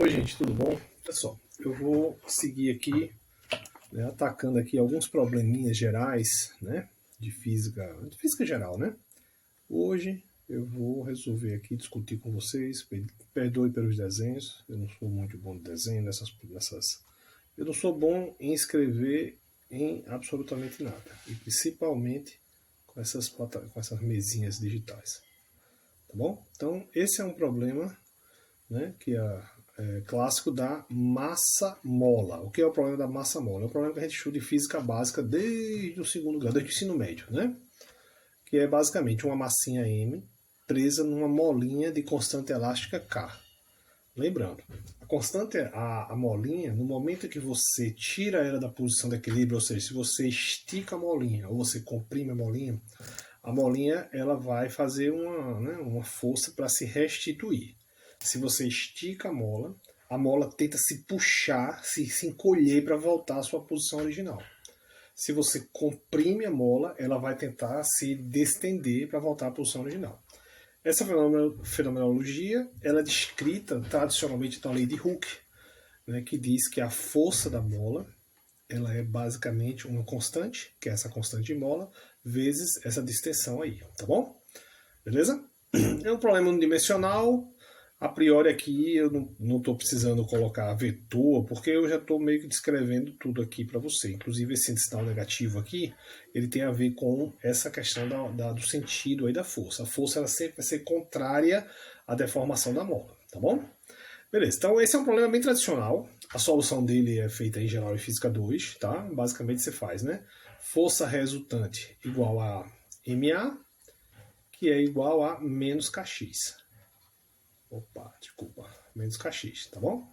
Oi gente, tudo bom? Pessoal, eu vou seguir aqui, né, atacando aqui alguns probleminhas gerais, né, de física geral, né? Hoje eu vou resolver aqui, discutir com vocês, perdoe pelos desenhos, eu não sou muito bom de desenho eu não sou bom em escrever em absolutamente nada, e principalmente com essas mesinhas digitais, tá bom? Então esse é um problema, né, que é clássico da massa-mola. O que é o problema da massa-mola? É o problema que a gente estuda em física básica desde o segundo grau, desde o ensino médio, né? Que é basicamente uma massinha M presa numa molinha de constante elástica K. Lembrando, a molinha, no momento que você tira ela da posição de equilíbrio, ou seja, se você estica a molinha ou você comprime a molinha ela vai fazer uma força para se restituir. Se você estica a mola tenta se puxar, se encolher para voltar à sua posição original. Se você comprime a mola, ela vai tentar se destender para voltar à posição original. Essa fenomenologia ela é descrita tradicionalmente na lei de Hooke, né, que diz que a força da mola ela é basicamente uma constante, que é essa constante de mola, vezes essa distensão aí, tá bom? Beleza? É um problema unidimensional. A priori aqui eu não estou precisando colocar vetor, porque eu já estou meio que descrevendo tudo aqui para você. Inclusive esse sinal negativo aqui, ele tem a ver com essa questão do sentido aí da força. A força ela sempre vai ser contrária à deformação da mola, tá bom? Beleza, então esse é um problema bem tradicional. A solução dele é feita em geral em física 2, tá? Basicamente você faz, né? Força resultante igual a MA, que é igual a menos Kx. Menos Kx, tá bom?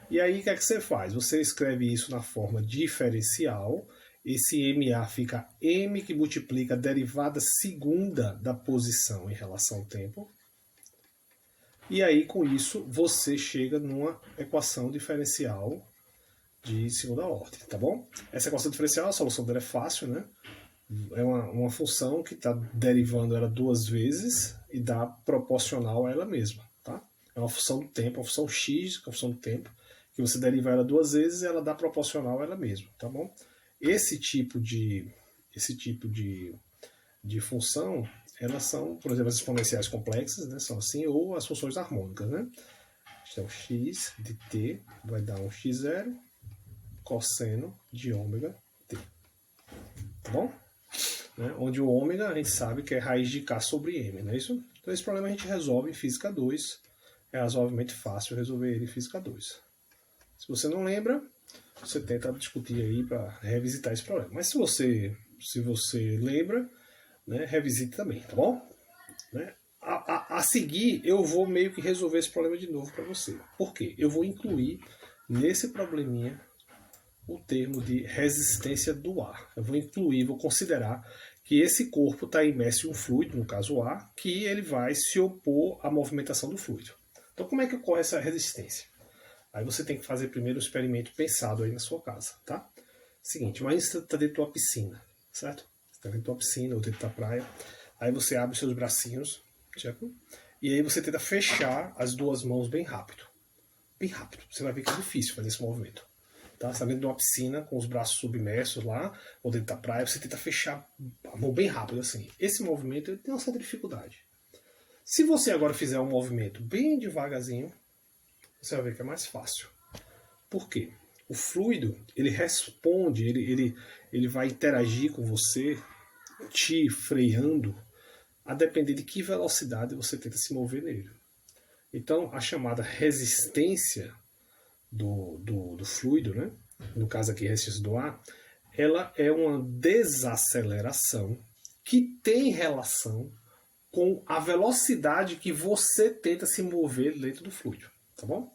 E aí o que é que você faz? Você escreve isso na forma diferencial. Esse MA fica M que multiplica a derivada segunda da posição em relação ao tempo. E aí com isso você chega numa equação diferencial de segunda ordem, tá bom? Essa equação diferencial, a solução dela é fácil, né? É uma função que está derivando ela duas vezes e dá proporcional a ela mesma, tá? É uma função do tempo, uma função x, que é a função do tempo, que você deriva ela duas vezes e ela dá proporcional a ela mesma, tá bom? Esse tipo de função, elas são, por exemplo, as exponenciais complexas, né? São assim, ou as funções harmônicas, né? Então, x de t vai dar um x0 cosseno de ômega t, tá bom? Né, onde o ômega a gente sabe que é raiz de K sobre M, não é isso? Então esse problema a gente resolve em física 2, é razoavelmente fácil resolver ele em física 2. Se você não lembra, você tenta discutir aí para revisitar esse problema. Mas se você lembra, né, revisite também, tá bom? Né? A seguir eu vou meio que resolver esse problema de novo para você. Por quê? Eu vou incluir nesse probleminha o termo de resistência do ar. Eu vou incluir, vou considerar que esse corpo está imerso em um fluido, no caso o ar, que ele vai se opor à movimentação do fluido. Então como é que ocorre essa resistência? Aí você tem que fazer primeiro o experimento pensado aí na sua casa, tá? Seguinte, imagina você está dentro de uma piscina, certo? Você está dentro de uma piscina ou dentro da praia, aí você abre os seus bracinhos, certo? E aí você tenta fechar as duas mãos bem rápido. Bem rápido. Você vai ver que é difícil fazer esse movimento. Tá? Você está dentro de uma piscina com os braços submersos lá, ou dentro da praia, você tenta fechar a mão bem rápido assim. Esse movimento tem uma certa dificuldade. Se você agora fizer um movimento bem devagarzinho, você vai ver que é mais fácil. Por quê? O fluido, ele responde, ele vai interagir com você, te freando, a depender de que velocidade você tenta se mover nele. Então, a chamada resistência do fluido, né? No caso aqui, resistência do ar, ela é uma desaceleração que tem relação com a velocidade que você tenta se mover dentro do fluido, tá bom?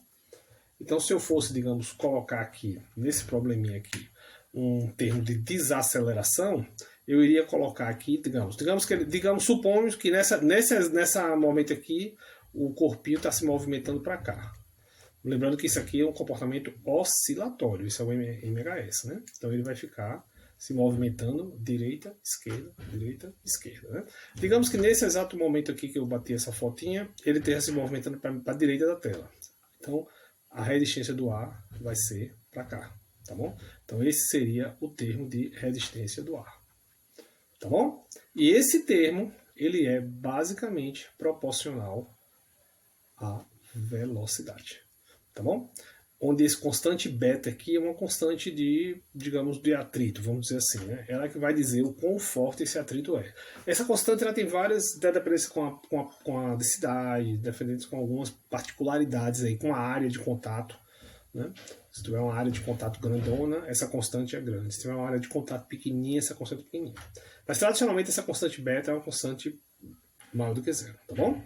Então, se eu fosse, digamos, colocar aqui, nesse probleminha aqui, um termo de desaceleração, eu iria colocar aqui, supomos que nessa momento aqui, o corpinho está se movimentando para cá. Lembrando que isso aqui é um comportamento oscilatório, isso é o MHS, né? Então ele vai ficar se movimentando direita, esquerda, né? Digamos que nesse exato momento aqui que eu bati essa fotinha, ele esteja se movimentando para a direita da tela. Então a resistência do ar vai ser para cá, tá bom? Então esse seria o termo de resistência do ar, tá bom? E esse termo, ele é basicamente proporcional à velocidade, tá bom? Onde esse constante beta aqui é uma constante de, digamos, de atrito, vamos dizer assim, né? Ela que vai dizer o quão forte esse atrito é. Essa constante ela tem várias dependências com a densidade, dependências com algumas particularidades aí, com a área de contato, né? Se tiver uma área de contato grandona, essa constante é grande. Se tiver uma área de contato pequenininha, essa constante é pequenininha. Mas tradicionalmente essa constante beta é uma constante maior do que zero, tá bom?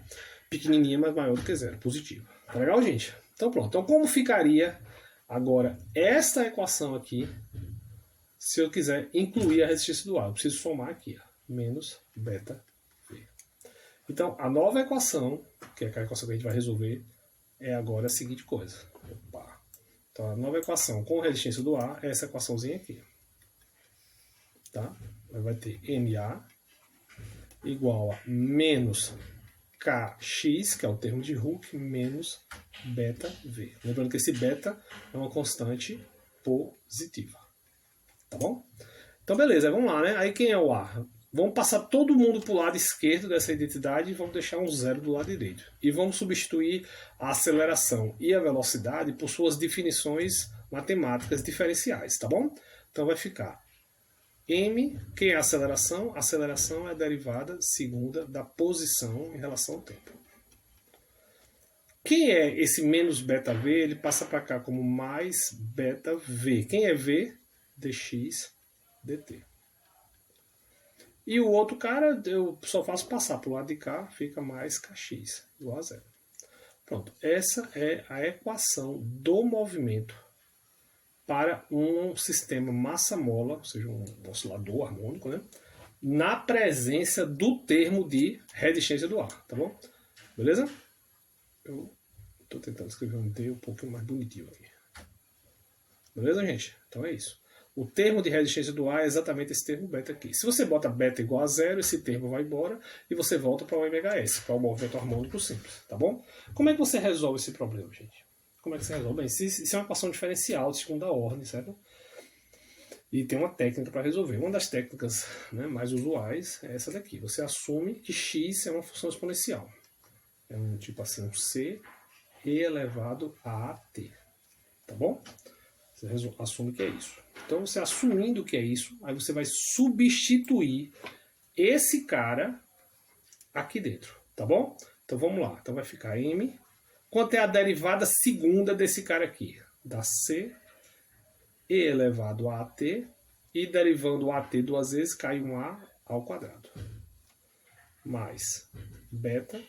Pequenininha, mas maior do que zero, positiva. Tá legal, gente? Então pronto. Então como ficaria agora esta equação aqui se eu quiser incluir a resistência do ar? Eu preciso somar aqui, ó, menos beta V. Então a nova equação, que é a equação que a gente vai resolver, é agora a seguinte coisa. Opa. Então a nova equação com resistência do ar é essa equaçãozinha aqui. Tá? Vai ter MA igual a menos Kx, que é o termo de Hooke, menos beta V. Lembrando que esse beta é uma constante positiva. Tá bom? Então, beleza, vamos lá, né? Aí quem é o ar? Vamos passar todo mundo para o lado esquerdo dessa identidade e vamos deixar um zero do lado direito. E vamos substituir a aceleração e a velocidade por suas definições matemáticas diferenciais, tá bom? Então vai ficar m, quem é a aceleração? A aceleração é a derivada segunda da posição em relação ao tempo. Quem é esse menos beta v? Ele passa para cá como mais beta v. Quem é v? dx dt. E o outro cara, eu só faço passar para o lado de cá, fica mais kx, igual a zero. Pronto, essa é a equação do movimento para um sistema massa-mola, ou seja, um oscilador harmônico, né? Na presença do termo de resistência do ar, tá bom? Beleza? Eu estou tentando escrever um D um pouquinho mais bonitinho aqui. Beleza, gente? Então é isso. O termo de resistência do ar é exatamente esse termo beta aqui. Se você bota beta igual a zero, esse termo vai embora e você volta para o MHS, para o movimento harmônico simples, tá bom? Como é que você resolve esse problema, gente? Como é que você resolve? Bem, isso é uma equação diferencial de segunda ordem, certo? E tem uma técnica para resolver. Uma das técnicas, né, mais usuais é essa daqui. Você assume que x é uma função exponencial. É um tipo assim, um c e elevado a at. Tá bom? Você assume que é isso. Então, você assumindo que é isso, aí você vai substituir esse cara aqui dentro, tá bom? Então, vamos lá. Então, vai ficar m. Quanto é a derivada segunda desse cara aqui? Da c e elevado a at. E derivando o at duas vezes, cai um a ao quadrado. Mais beta.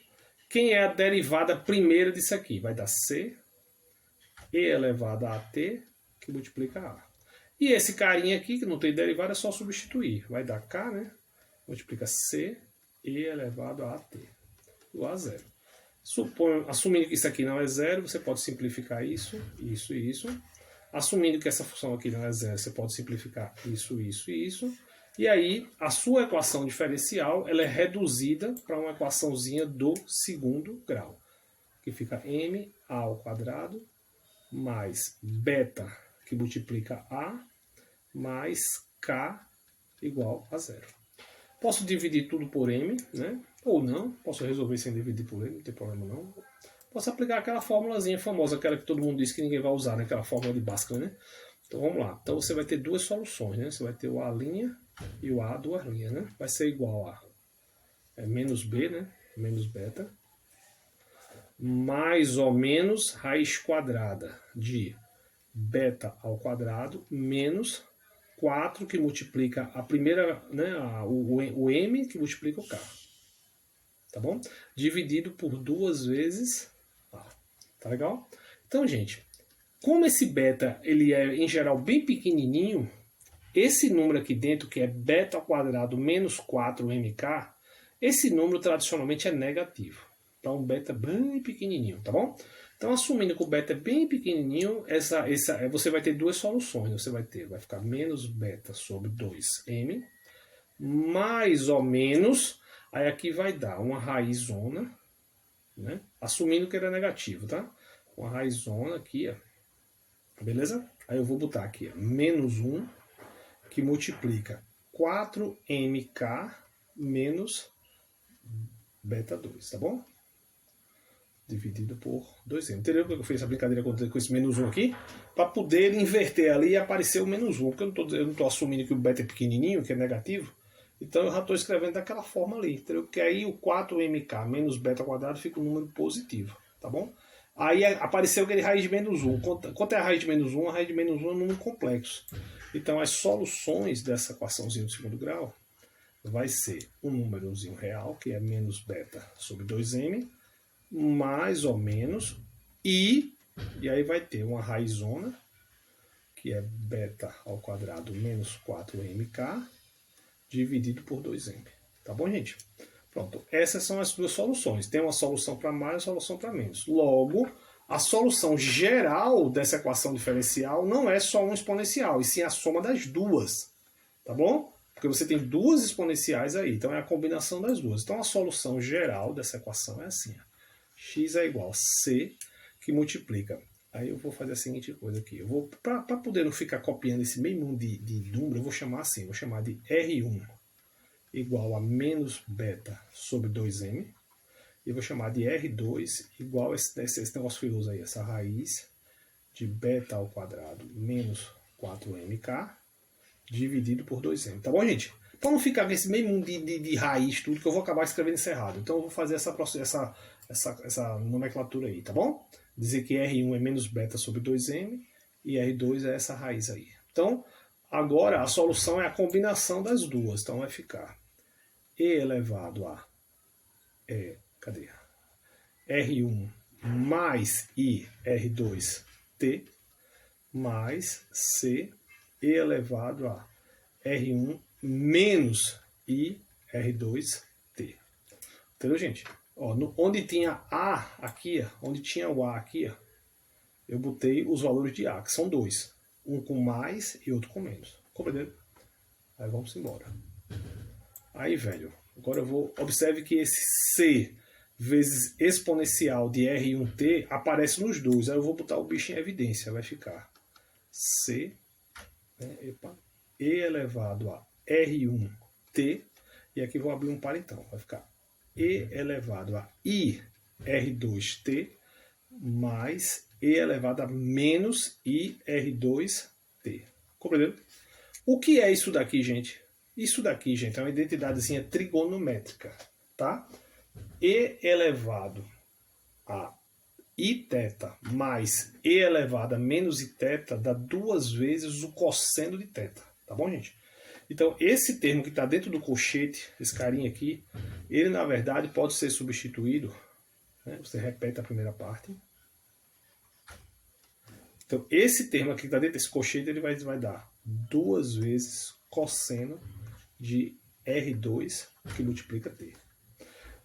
Quem é a derivada primeira disso aqui? Vai dar c e elevado a at, que multiplica a. E esse carinha aqui, que não tem derivada, é só substituir. Vai dar k, né? Multiplica c e elevado a at, igual a zero. Assumindo que isso aqui não é zero, você pode simplificar isso, isso e isso. Assumindo que essa função aqui não é zero, você pode simplificar isso, isso e isso. E aí, a sua equação diferencial ela é reduzida para uma equaçãozinha do segundo grau, que fica m ao quadrado mais beta, que multiplica a, mais k igual a zero. Posso dividir tudo por m, né? Ou não, posso resolver sem dividir por m, não tem problema não. Posso aplicar aquela formulazinha famosa, aquela que todo mundo diz que ninguém vai usar, né? Aquela fórmula de Bhaskara, né? Então vamos lá. Então você vai ter duas soluções, né? Você vai ter o A' e o A duas linhas, né? Vai ser igual a menos b, né? Menos beta, mais ou menos raiz quadrada de beta ao quadrado, menos 4 que multiplica a primeira, né? O m que multiplica o k. Tá bom? Dividido por duas vezes a. Tá legal? Então, gente, como esse beta ele é, em geral, bem pequenininho, esse número aqui dentro, que é beta ao quadrado menos 4mk, esse número tradicionalmente é negativo. Então, um beta bem pequenininho, tá bom? Então, assumindo que o beta é bem pequenininho, você vai ter duas soluções. Você vai ficar menos beta sobre 2m, mais ou menos, aí aqui vai dar uma raizona, né? Assumindo que ele é negativo, tá? com a raizona aqui, ó. Beleza? Aí eu vou botar aqui, ó, menos 1, que multiplica 4mk menos beta 2, tá bom? Dividido por 2m. Entendeu que eu fiz essa brincadeira com esse menos 1 aqui? Para poder inverter ali e aparecer o menos 1. Porque eu não estou assumindo que o beta é pequenininho, que é negativo. Então eu já estou escrevendo daquela forma ali. Entendeu? Porque aí o 4mk menos beta quadrado fica um número positivo. Tá bom? Aí apareceu aquele raiz de menos 1. Quanto é a raiz de menos 1? A raiz de menos 1 é um número complexo. Então as soluções dessa equaçãozinha do segundo grau vai ser um númerozinho real, que é menos beta sobre 2m, mais ou menos, e aí vai ter uma raizona, que é beta ao quadrado menos 4mk, dividido por 2m. Tá bom, gente? Pronto, essas são as duas soluções. Tem uma solução para mais e uma solução para menos. Logo, a solução geral dessa equação diferencial não é só um exponencial, e sim a soma das duas. Tá bom? Porque você tem duas exponenciais aí, então é a combinação das duas. Então a solução geral dessa equação é assim, ó. X é igual a C, que multiplica. Aí eu vou fazer a seguinte coisa aqui. Para poder não ficar copiando esse meio mundo de número, eu vou chamar assim, vou chamar de R1 igual a menos beta sobre 2m. E vou chamar de R2 igual a esse negócio filoso aí, essa raiz de beta ao quadrado menos 4mk dividido por 2m. Tá bom, gente? Para não ficar com esse meio mundo de raiz, tudo, que eu vou acabar escrevendo isso errado. Então eu vou fazer essa nomenclatura aí, tá bom? Dizer que R1 é menos beta sobre 2m e R2 é essa raiz aí. Então, agora a solução é a combinação das duas. Então vai ficar E elevado a R1 mais I R2t mais C E elevado a R1 menos I R2t. Entendeu, gente? Ó, onde tinha A aqui, onde tinha o A aqui, ó, eu botei os valores de A, que são dois. Um com mais e outro com menos. Compreenderam? Aí vamos embora. Aí, velho, agora eu vou... Observe que esse C vezes exponencial de R1t aparece nos dois. Aí eu vou botar o bicho em evidência. Vai ficar C, né, E elevado a R1t. E aqui vou abrir um par então. Vai ficar E elevado a I R2t mais E elevado a menos I R2t. Compreenderam? O que é isso daqui, gente? Isso daqui, gente, é uma identidadezinha trigonométrica, tá? E elevado a Iθ mais E elevado a menos Iθ dá duas vezes o cosseno de θ, tá bom, gente? Então, esse termo que está dentro do colchete, esse carinha aqui, ele, na verdade, pode ser substituído, né? Você repete a primeira parte. Então, esse termo aqui que está dentro desse colchete, ele vai dar duas vezes cosseno de R2, que multiplica T.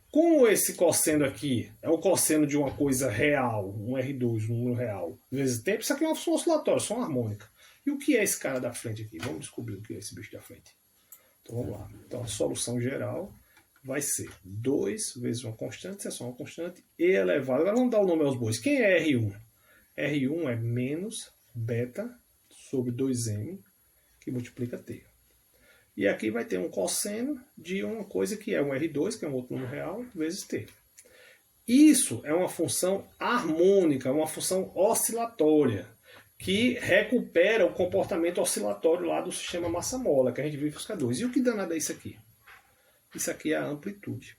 Como esse cosseno aqui é o cosseno de uma coisa real, um R2, um número real, vezes tempo, isso aqui é uma função oscilatória, só uma harmônica. E o que é esse cara da frente aqui? Vamos descobrir o que é esse bicho da frente. Então vamos lá. Então a solução geral vai ser 2 vezes uma constante, isso é só uma constante, E elevado. Agora vamos dar o nome aos bois. Quem é R1? R1 é menos beta sobre 2m, que multiplica T. E aqui vai ter um cosseno de uma coisa que é um R2, que é um outro número real, vezes T. Isso é uma função harmônica, uma função oscilatória, que recupera o comportamento oscilatório lá do sistema massa-mola, que a gente viu em Fusca 2. E o que danado é isso aqui? Isso aqui é a amplitude.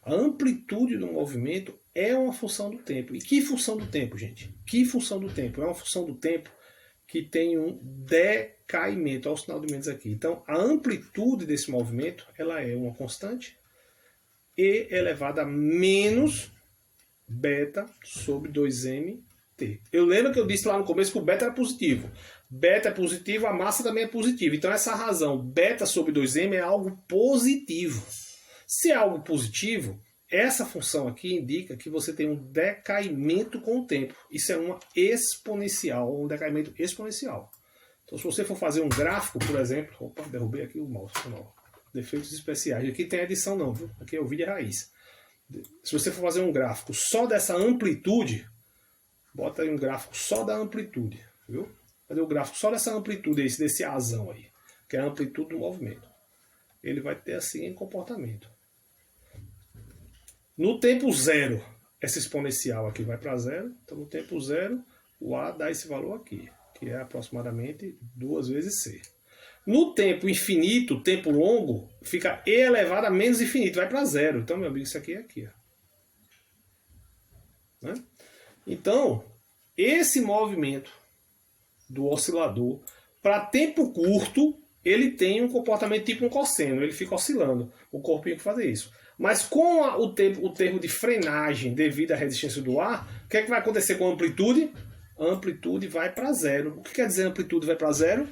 A amplitude do movimento é uma função do tempo. E que função do tempo, gente? Que função do tempo? É uma função do tempo que tem um decaimento, olha o sinal de menos aqui. Então, a amplitude desse movimento, ela é uma constante, E elevado a menos beta sobre 2mt. Eu lembro que eu disse lá no começo que o beta era positivo. Beta é positivo, a massa também é positiva. Então, essa razão, beta sobre 2m é algo positivo. Se é algo positivo, essa função aqui indica que você tem um decaimento com o tempo. Isso é uma exponencial, um decaimento exponencial. Então, se você for fazer um gráfico, por exemplo... Opa, derrubei aqui o mouse. Não. Defeitos especiais. Aqui tem edição não, viu? Aqui é o vídeo raiz. Se você for fazer um gráfico só dessa amplitude, Bota aí um gráfico só da amplitude, viu? Cadê o gráfico só dessa amplitude, desse Azão aí, que é a amplitude do movimento. Ele vai ter assim comportamento. No tempo zero, essa exponencial aqui vai para zero. Então, no tempo zero, o A dá esse valor aqui, que é aproximadamente 2 vezes C. No tempo infinito, tempo longo, fica E elevado a menos infinito, vai para zero. Então, meu amigo, isso aqui é aqui. Ó. Né? Então, esse movimento do oscilador, para tempo curto, ele tem um comportamento tipo um cosseno, ele fica oscilando, o corpinho que fazer isso. Mas com o termo de frenagem devido à resistência do ar, o que é que vai acontecer com a amplitude? A amplitude vai para zero. O que quer dizer a amplitude vai para zero?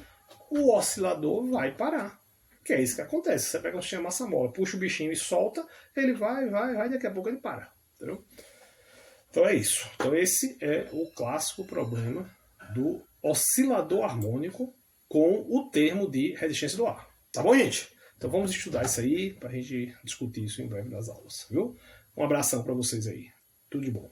O oscilador vai parar. Que é isso que acontece. Você pega um sistema massa-mola, puxa o bichinho e solta, ele vai, daqui a pouco ele para. Entendeu? Então é isso. Então esse é o clássico problema do oscilador harmônico com o termo de resistência do ar. Tá bom, gente? Então vamos estudar isso aí para a gente discutir isso em breve nas aulas, viu? Um abração para vocês aí. Tudo de bom.